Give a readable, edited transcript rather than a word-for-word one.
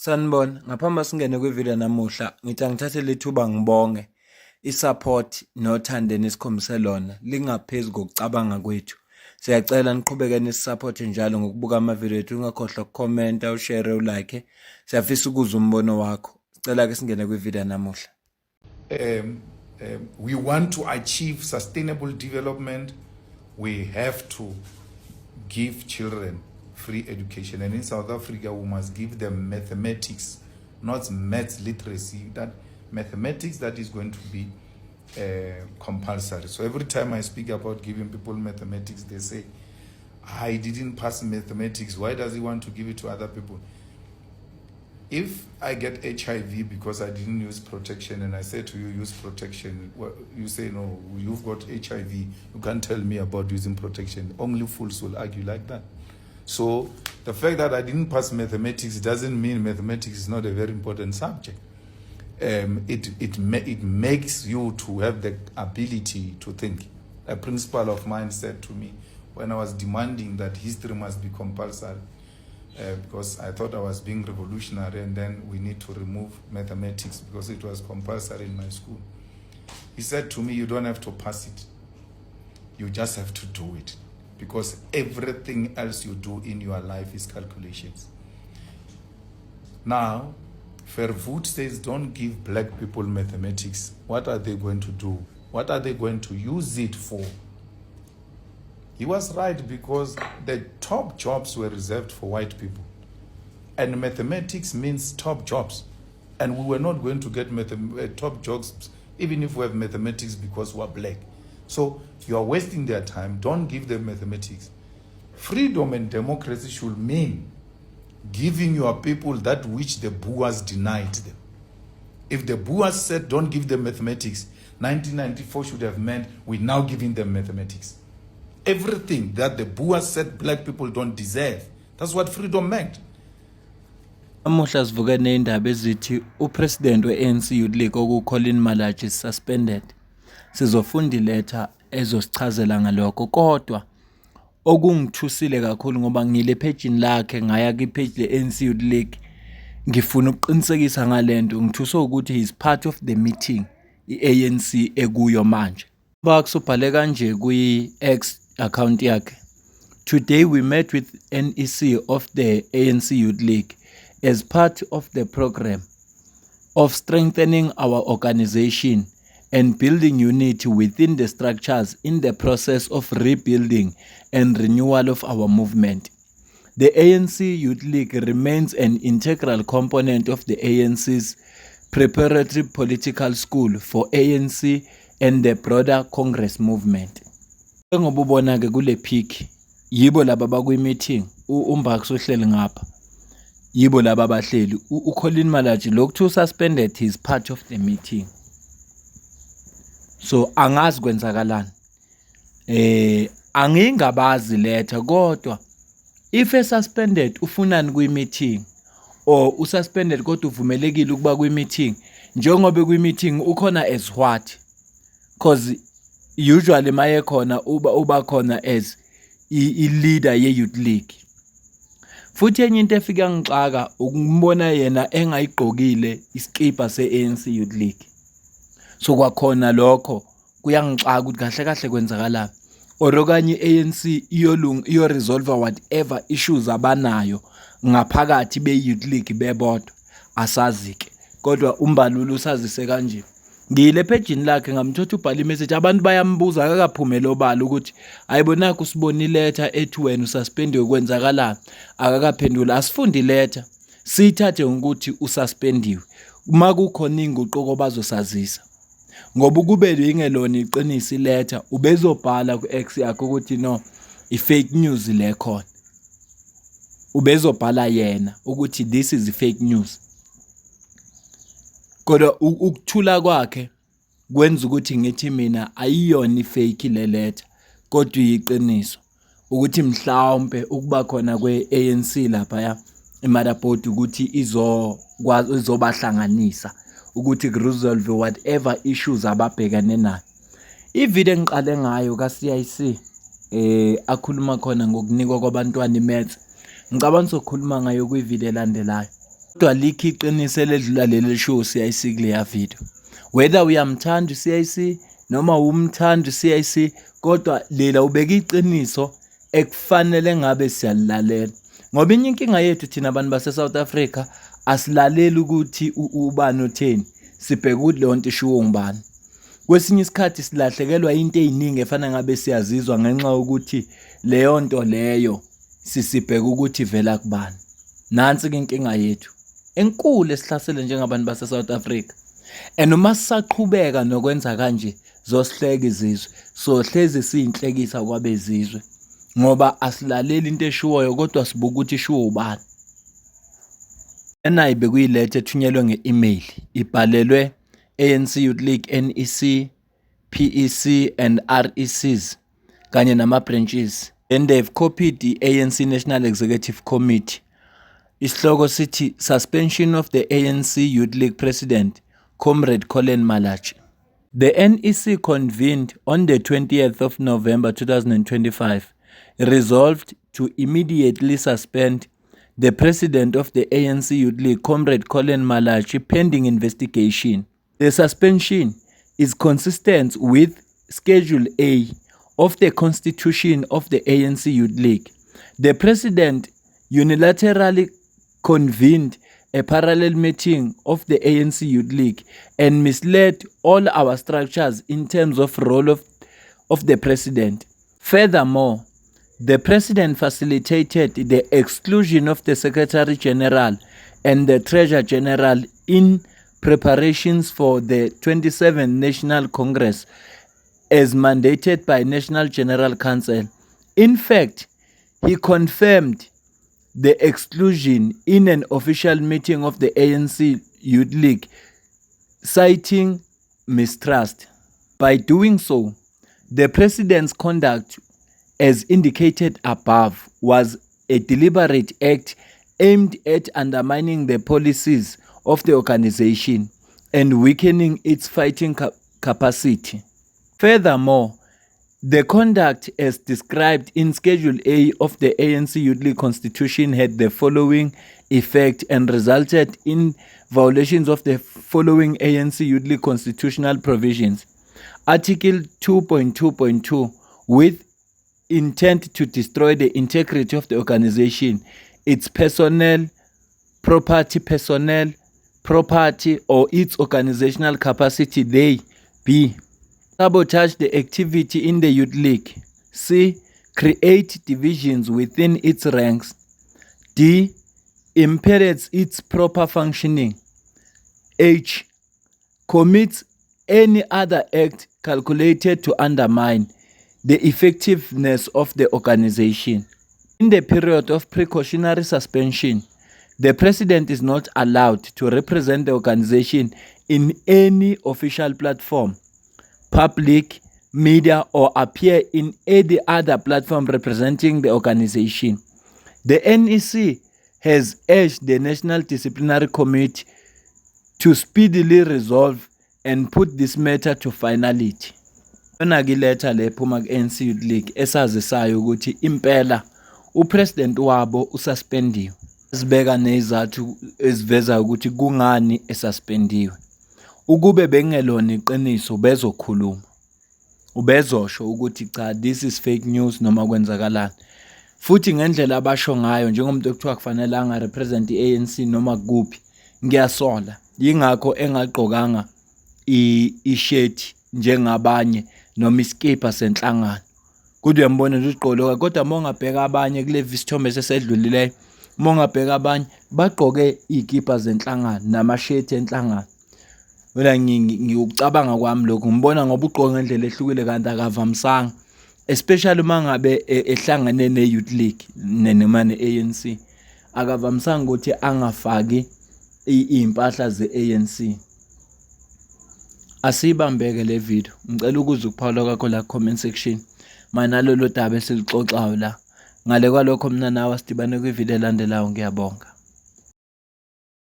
Sanibona, ngaphambi singene kwivideo namuhla, ngithi angithathe lethuba ngibonge isupport nothando nesikhombise lona lingaphezu kokucabanga kwethu. Siyacela niqhubeke nisupporte njalo ngokubuka amavideo ethu, ungakhohlwa ukukhomenta, ushare, ulike. Siyafisa ukuzwa umbono wakho. Sicela ke singene kwivideo namuhla. We want to achieve sustainable development. We have to give children free education, and in South Africa we must give them mathematics, not maths literacy, that mathematics that is going to be compulsory. So every time I speak about giving people mathematics, they say, I didn't pass mathematics, why does he want to give it to other people? If I get HIV because I didn't use protection, and I say to you, use protection, well, you say, no, you've got HIV, you can't tell me about using protection. Only fools will argue like that. So the fact that I didn't pass mathematics doesn't mean mathematics is not a very important subject. It makes you to have the ability to think. A principal of mine said to me when I was demanding that history must be compulsory, because I thought I was being revolutionary, and then we need to remove mathematics because it was compulsory in my school. He said to me, you don't have to pass it. You just have to do it. Because everything else you do in your life is calculations. Now, Verwoerd says, don't give black people mathematics. What are they going to do? What are they going to use it for? He was right, because the top jobs were reserved for white people. And mathematics means top jobs. And we were not going to get top jobs even if we have mathematics because we are black. So you are wasting their time. Don't give them mathematics. Freedom and democracy should mean giving your people that which the Boers denied them. If the Boers said don't give them mathematics, 1994 should have meant we're now giving them mathematics. Everything that the Boers said black people don't deserve. That's what freedom meant. Namuhla sivuke neindaba ezithi upresident we-ANC Youth League okuColleen Malachi is suspended. Sizofunda iletha ezosichazela ngalokho, kodwa okungithusile kakhulu ngoba ngile page lakhe ngaya kwi-page le-ANC Youth League, ngifuna ukuqinisekisa ngalento, ngithuswa ukuthi he is part of the meeting i-ANC ekuyo manje. Bakusubhale kanje kwi-X account yakhe, today we met with NEC of the ANC Youth League as part of the program of strengthening our organization and building unity within the structures in the process of rebuilding and renewal of our movement. The ANC Youth League remains an integral component of the ANC's preparatory political school for ANC and the broader Congress movement. Ngoba ubona ke kule pic, yibo laba bakwi-meeting, uMbaki uhleli ngapha, yibo laba abahleli, uColleen Malachi lokhu suspended, he is part of the meeting. So angazi kwenzakalani, angingabazi letha, kodwa if suspended ufunani kwi-meeting, or ususpended kodwa uvumelekile ukuba kwi-meeting, njengoba kwi-meeting ukhona as what, because usually maye khona uba khona as i-leader ye-Youth League. Futhi enye into efika ngixaka ukumbona yena engayigqokile iskipa se-ANC Youth League. So kwakhona lokho kuyangixaka ukuthi kahle kahle kwenzakalani, or okanye i-ANC iyo-resolve whatever issues abanayo ngaphakathi be-Youth League bebodwa, asazi-ke. Kodwa uMbalulu usazise kanje. Ngile pejini lakhe ngamthothi ubhala imessage, abantu bayambuza akakaphumela obala ukuthi ayibonaka usibona iletha ethi wena ususpendiwe kwenzakalani, akakaphendula. Asifundi iletha, siyithathe ukuthi ususpendiwe, uma kukhona inguquko bazosazisa, ngoba kube lingelona iqiniso iletha ubezobhala ku-X yakho ukuthi no, i-fake news le khona, ubezobhala yena ukuthi this is fake news. Kodwa ukuthula kwakhe kwenza ukuthi ngithi mina ayiyona ifake le letter, kodwa iyiqiniso ukuthi mhlawumbe ukuba khona kwe-ANC lapha eMaraport ukuthi izobahlanganisa ukuthi resolve whatever issues ababhekane nayo. Ivideo engiqale ngayo ka-CIC akhuluma khona ngokunikwa kwabantwana imaths, ngicabanga sokhuluma ngayo kwivideo elandelayo. kodwa likho iqiniso eledlula leli lisho CIC kuleya video. Whether uyamthanda CIC noma umthanda CIC, kodwa lela ubeka iqiniso ekufanele ngabe siyalalela. Ngoba inye inkinga yethu thina abantu base South Africa asilaleli ukuthi ubani utheni, sibheka ukuthi leyo nto ishiwo ngubani. Kwesinye isikhathi silahlekelwa into eziningi efana ngabe siyazizwa ngenxa yokuthi leyo nto leyo sisibheka ukuthi ivela kubani. Nansi ke inkinga yethu enkulu esihlasele njengabantu base South Africa. Uma sisaqhubeka nokwenza kanje zosihleka izizwe, sohlezi siyinhlekisa kwabezizwe ngoba asilaleli into eshiwoyo kodwa sibuka ukuthi ishiwo ubani. Nayi bekuyilethe ethunyelwe nge-email ibhalelwe ANC Youth League NEC, PEC and RECs kanye nama-branches. And they've copied the ANC National Executive Committee. Isihloko sithi Suspension of the ANC Youth League President, Comrade Colin Malachi. The NEC convened on the 20th of November 2025 resolved to immediately suspend the president of the ANC Youth League, Comrade Colin Malachi, pending investigation. The suspension is consistent with Schedule A of the Constitution of the ANC Youth League. The president unilaterally convened a parallel meeting of the ANC Youth League and misled all our structures in terms of role of the president. Furthermore, the president facilitated the exclusion of the Secretary General and the Treasurer General in preparations for the 27th National Congress as mandated by National General Council. In fact, he confirmed the exclusion in an official meeting of the ANC Youth League, citing mistrust. By doing so, the president's conduct, as indicated above, was a deliberate act aimed at undermining the policies of the organization and weakening its fighting capacity. Furthermore, the conduct as described in Schedule A of the ANC Youth League Constitution had the following effect and resulted in violations of the following ANC Youth League constitutional provisions. Article 2.2.2, with intent to destroy the integrity of the organization, its personnel, property, or its organizational capacity. They B. Sabotage the activity in the Youth League. C. Create divisions within its ranks. D. Impedes its proper functioning. H. Commits any other act calculated to undermine the effectiveness of the organization. In the period of precautionary suspension, the president is not allowed to represent the organization in any official platform, public, media, or appear in any other platform representing the organization. The NEC has urged the National Disciplinary Committee to speedily resolve and put this matter to finality. Letter lephuma ku-ANC Youth League esazisayo ukuthi impela upresident wabo ususpendiwe. Sibeka nezathu eziveza ukuthi kungani esuspendiwe. Ukube bengelona iqiniso bezokhuluma. Ubezosho ukuthi cha, this is fake news noma kwenzakalani. Futhi ngendlela abasho ngayo njengomuntu ekuthiwa kufanele angarepresent i-ANC noma kuphi, ngiyasola. Yingakho engagqokanga i-shirt njengabanye noma iskipa senhlangano. Kuthi uyambona nje usigqoka, kodwa mongabheka abanye kule visithombe sesedlulileyo, mongabheka abanye bagqoke izikipa zenhlangano nama-shirt enhlangano. Wena ngikucabanga kwami lokho, ngibona ngoba ugqoka ngendlela ehlukile kanti akavamisanga, especially mangabe ehlangane ne-Youth League noma ne-ANC, akavamisanga ukuthi angafaki impahla ze-ANC. Asibambeke le video. Ngicela ukuze ukuphawula kwakho la comment section manalo lo daba esilixoxayo la. Ngale kwalokho mina nawe sidibane kwivideo elandelayo. Ngiyabonga.